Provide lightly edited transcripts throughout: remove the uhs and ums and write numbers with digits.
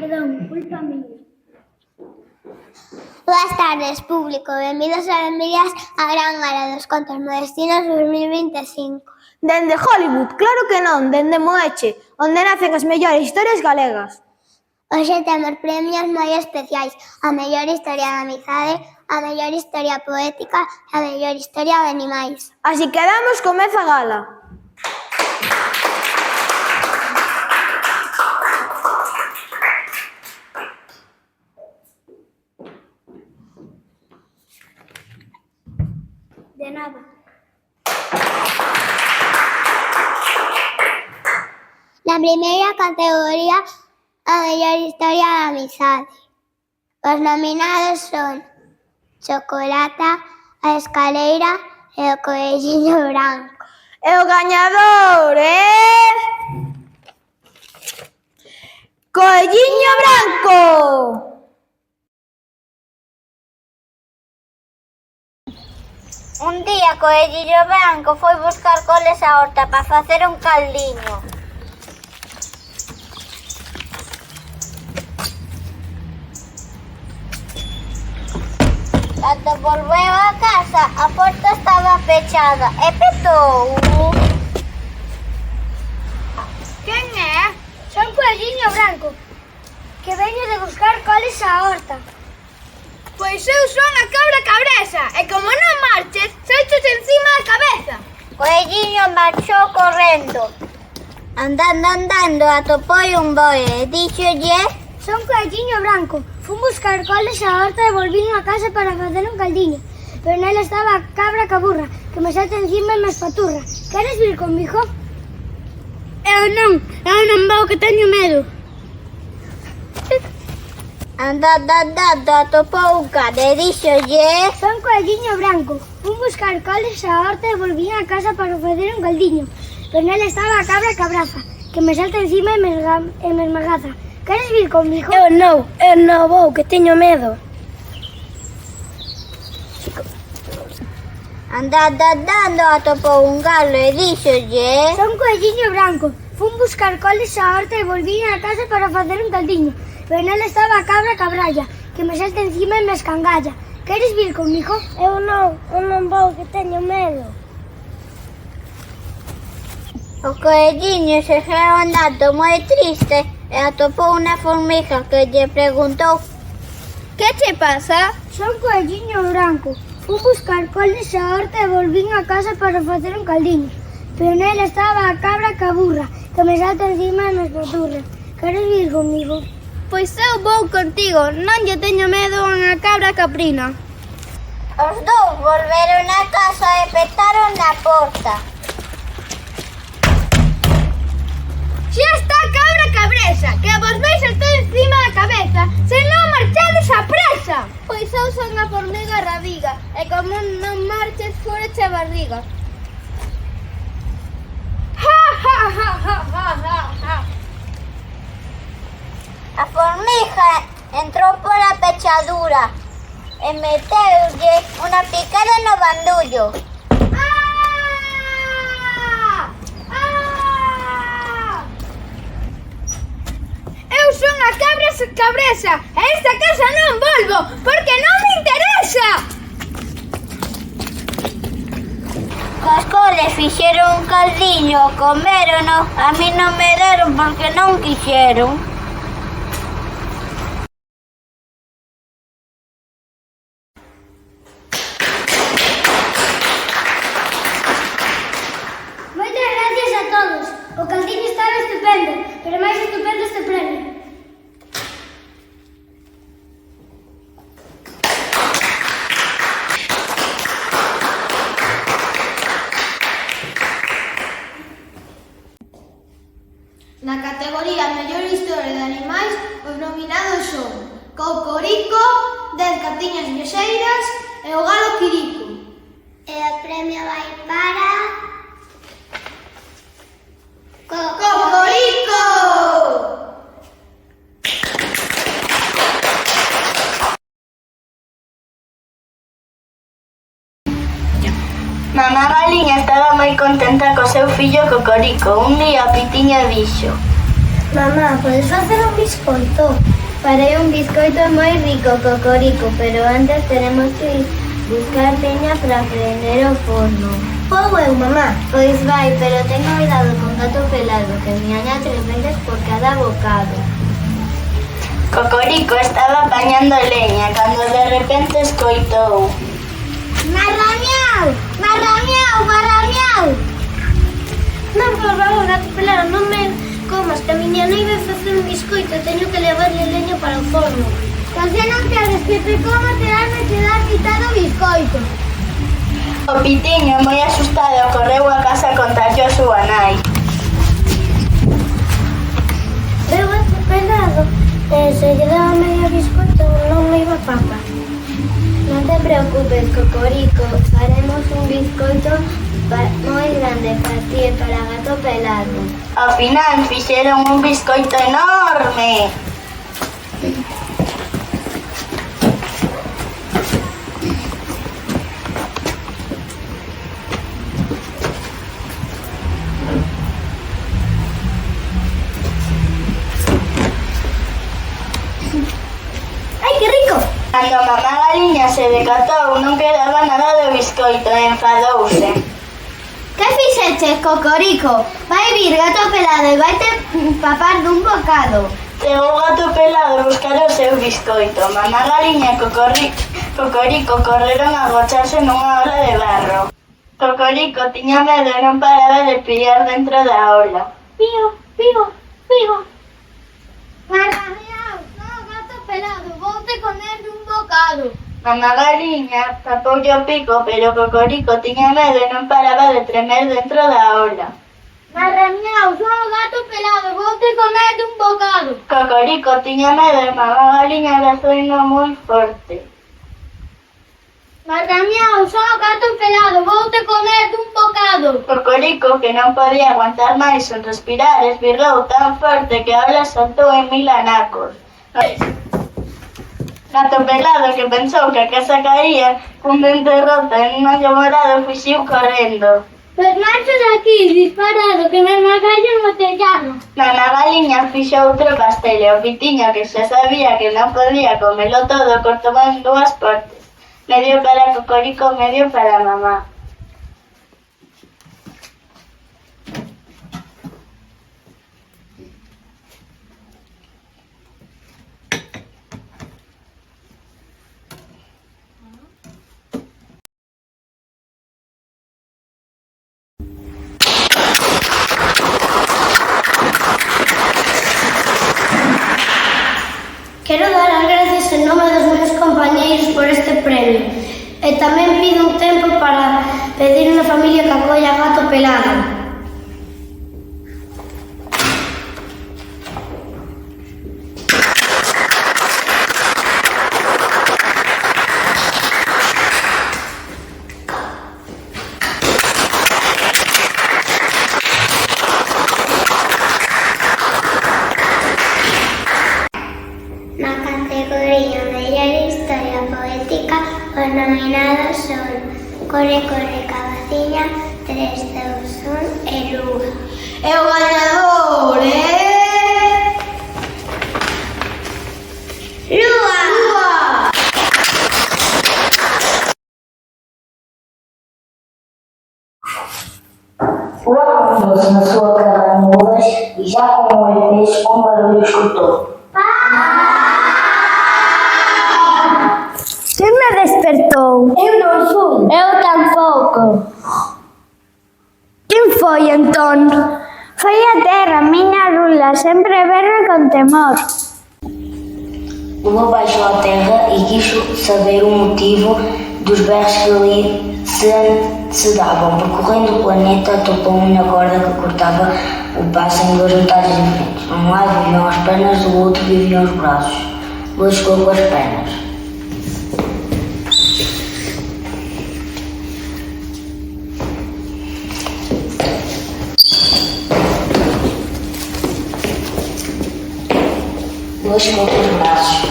perdón, culpa miña. Boas tardes, público. Benvidos e benvidas á Gran Gala dos Contos Modestinos 2025. Dende Hollywood, claro que non, dende Moeche, onde nacen as mellores historias galegas. Hoxe temos premios moi especiais: a mellor historia da amizade, a mellor historia poética e a mellor historia de animais. Así que damos comezo a gala. De nada. Na primeira categoría, a mellor historia da amizade. Os nominados son Chocolata, a escaleira e o coelliño branco. E o gañador é... Coelliño branco! Un día, Coelliño branco foi buscar coles á horta para facer un caldiño. Cando volveu a casa, a porta estaba pechada e petou. Quen é? Son Coelliño branco, que veño de buscar coles á horta. Pois eu son a cabra cabresa, e como non marches, saiches encima da cabeza. Coelliño marchou correndo. Andando, atopou un boi e díxolle: Son Coelliño branco, fun buscar coles á horta e volvín a casa para facer un caldiño. Pero nela estaba a cabra caburra, que me salta encima e me espaturra. Queres vir comigo? Eu non vou, que teño medo. Andando, atopou un can e díxolle: Son Coelliño branco, fun buscar coles á horta e volvín a casa para facer un caldiño. Pero nela estaba a cabra cabraza, que me salta encima e me esmagaza. Queres vir comigo? Eu non vou, que teño medo. Andando, atopou un galo e díxolle: Son Coelliño branco, fun buscar coles á horta e volvín a casa para facer un caldiño. Pero nela estaba a cabra cabralla, que me salta encima e me escangalla. Queres vir comigo? Eu non vou, que teño medo. O coelliño segueu andando moi triste e atopou unha formiga que lle preguntou: Que che pasa? Son Coelliño branco, fun buscar coles á horta e volvín a casa para facer un caldiño. Pero nela estaba a cabra caburra, que me salta encima e me espaturra. Queres vir comigo? Pois eu vou contigo, non lle teño medo a unha cabra caprina. Os dous volveron a casa e petaron na porta. Xa está a cabra cabresa, que vos vais estar encima da cabeza, se non marchades a presa. Pois eu son a formiga radiga, e como non marches, fórache a barriga. Ja. A formiga entrou pola pechadura e meteulle unha picada no bandullo. Eu son a cabra cabresa, e esta casa non volvo, porque non me interesa. Cos coles fixeron un caldiño, comérono, a mí non me deron porque non quixeron. Moitas gracias a todos. O caldiño estaba estupendo, pero máis estupendo este premio. Na categoría mellor historia de animais, os nominados son Cocorico, 10 cartiñas viaxeiras e o galo Quirico. E o premio vai para... Cocorico! Mamá Galiña estaba moi contenta co seu fillo Cocorico. Un día a Pitiña dixo: Mamá, podes facer un biscoito? Farei un biscoito moi rico, Cocorico, pero antes tenemos que ir buscar leña para prender o forno. Vou eu, mamá. Pois vai, pero ten cuidado con Gato Pelado, que me aña 3 veces por cada bocado. Cocorico estaba apañando leña cando de repente escoitou: Marramiau! Marramiau! Marramiau! Non, por favor, Gato Pelado, non me comas, que a miña nai vai facer un biscoito e teño que levarle leña para o forno. Pois se non queres que te coma, terásme que dar mitad do biscoito. O Pitiño, moi asustado, correu a casa a contarlle a súa nai. Eu Gato Pelado, se lle daba medio biscoito non me iba a papar. Non te preocupes, Cocorico, faremos un biscoito moi grande para ti e para Gato Pelado. Ao final fixeron un biscoito enorme. Ai, que rico! Cando mamá Galiña se decatou, non quedaba nada do biscoito e enfadouse. Que fixeches, Cocorico? Vai vir Gato Pelado e vai te papar dun bocado. Chegou Gato Pelado buscar o seu biscoito. Mamá Galiña e Cocorico correron a agocharse nunha ola de barro. Cocorico tiña medo e non paraba de pillar dentro da ola. Pío, pío, pío. Marramiau, no, Gato Pelado, voute comer dun bocado. Mamá Galiña tapoulle o pico, pero Cocorico tiña medo e non paraba de tremer dentro da ola. Marramiau, son o Gato Pelado, voute comer dun bocado. Cocorico tiña medo e mamá Galiña abrazoino moi forte. Marramiau, son o Gato Pelado, voute comer dun bocado. Cocorico, que non podía aguantar máis sen respirar, esbirrou tan forte que a ola saltou en 1000 anacos. Gato Pelado, que pensou que a casa caía cun dente roto en un ollo morado, fuxiu correndo. Pois marcho de aquí, disparado, que me magallo no tellado. Mamá Galiña fixo outro pastel e o Pitiño, que xa sabía que non podía comelo todo, cortou en 2 partes. Medio para Cocorico, medio para mamá. Quero dar as gracias en nome dos meus compañeiros por este premio. E tamén pido un tempo para pedir unha familia que acolla a Gato Pelado. Na categoría Mellor Historia Poética, os nominados son Corre, corre, cabeciña, 3, 2, 1 e Lúa. E o gañador Lúa! Furou um doce na sua cara de nuvens e já com o olho fez um barulho escutou. Quen me despertou? Eu non fui. Eu tampouco. Quen foi entón? Foi a terra, miña rula, sempre berra con temor. O lobo baixou à terra e quis saber o motivo dos berros que ali se davam. Percorrendo o planeta, topou uma corda que cortava o passo em 2 metades diferentes. De um lado viviam as pernas, do outro viviam os braços. Lua chegou com as pernas. Lua chegou com os braços.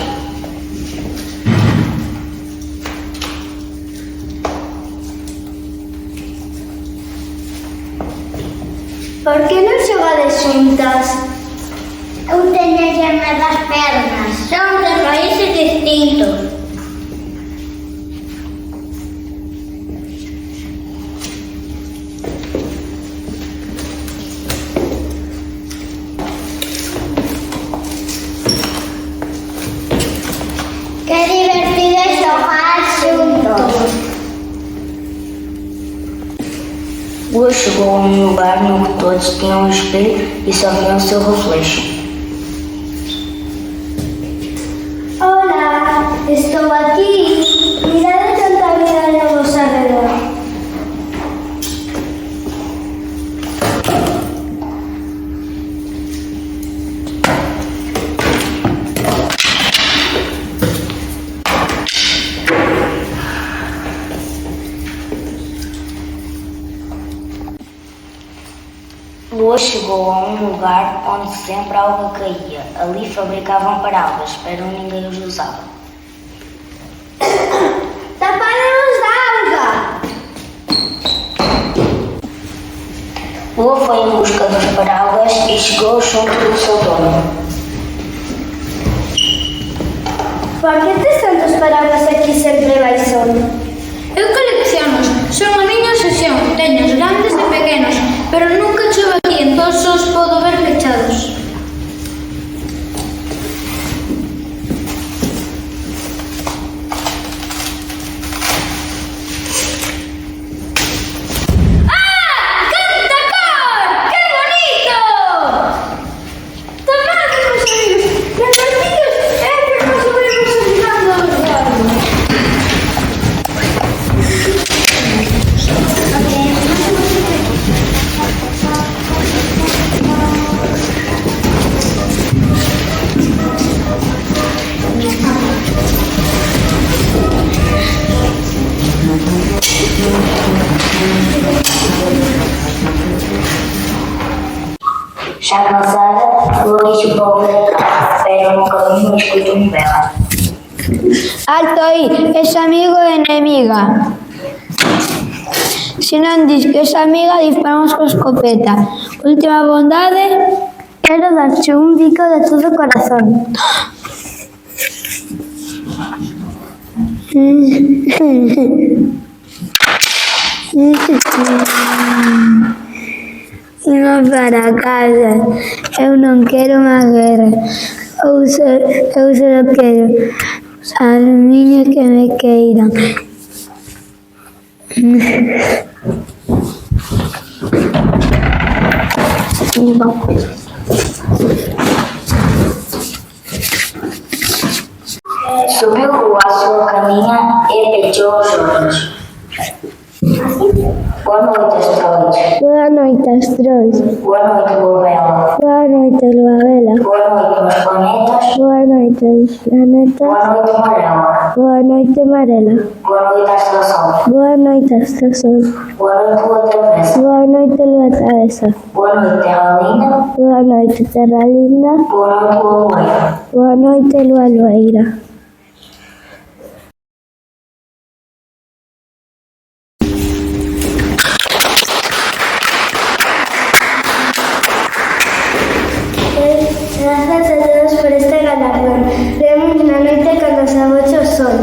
Por que non xogades xuntas? Eu teño xerme das pernas. Son de países distintos. Que divertido é xogar xuntos. Lua chegou a um lugar no que todos tinham um espelho e só viam o seu reflexo. Hola, estou aquí. Mirade tanta vida ao vosso arredor. Lua chegou a um lugar onde sempre a água caía. Ali fabricavam paradas, pero ninguém os usava. Taparemos da auga! Lua foi em busca dos paraguas e chegou junto do seu dono. Por que tes tantos paraguas aquí sempre vai sol? Eu coleccionos, son a miña obsesión, teños grandes e pequenos, pero nunca chove aquí, entón só os podo ver pechados. Já cansada, Lua quis volver atrás, pero no caminho escutou vela. Alto aí, esa amigo e enemiga. Se non dis que esa amiga, disparamos con escopeta. Última bondade, quero darche un bico de todo corazón. Imos para casa. Eu non quero máis guerra. Eu só quero as niñas que me queiran. Subiu Lua a sua caminha e pechou os olhos. Boa noite, asteroides. Boa noite, astros. Boa noite, Lua Bela. Boa noite, Lua Bela. Boa noite, meus planetas. Boa noite, planeta. Boa noite, Amarela. Boa noite, Amarela. Boa noite, Astro-Sol. Boa noite, Astro-Sol. Boa noite, Lua Travessa. Boa noite, Lua Travessa. Boa noite, Terra Linda. Boa noite, Terra Linda. Boa noite, Lua Loira. Boa noite, Lua Loira. Gracias a todos por este galardón. Vemos una noche cuando se abocha el sol.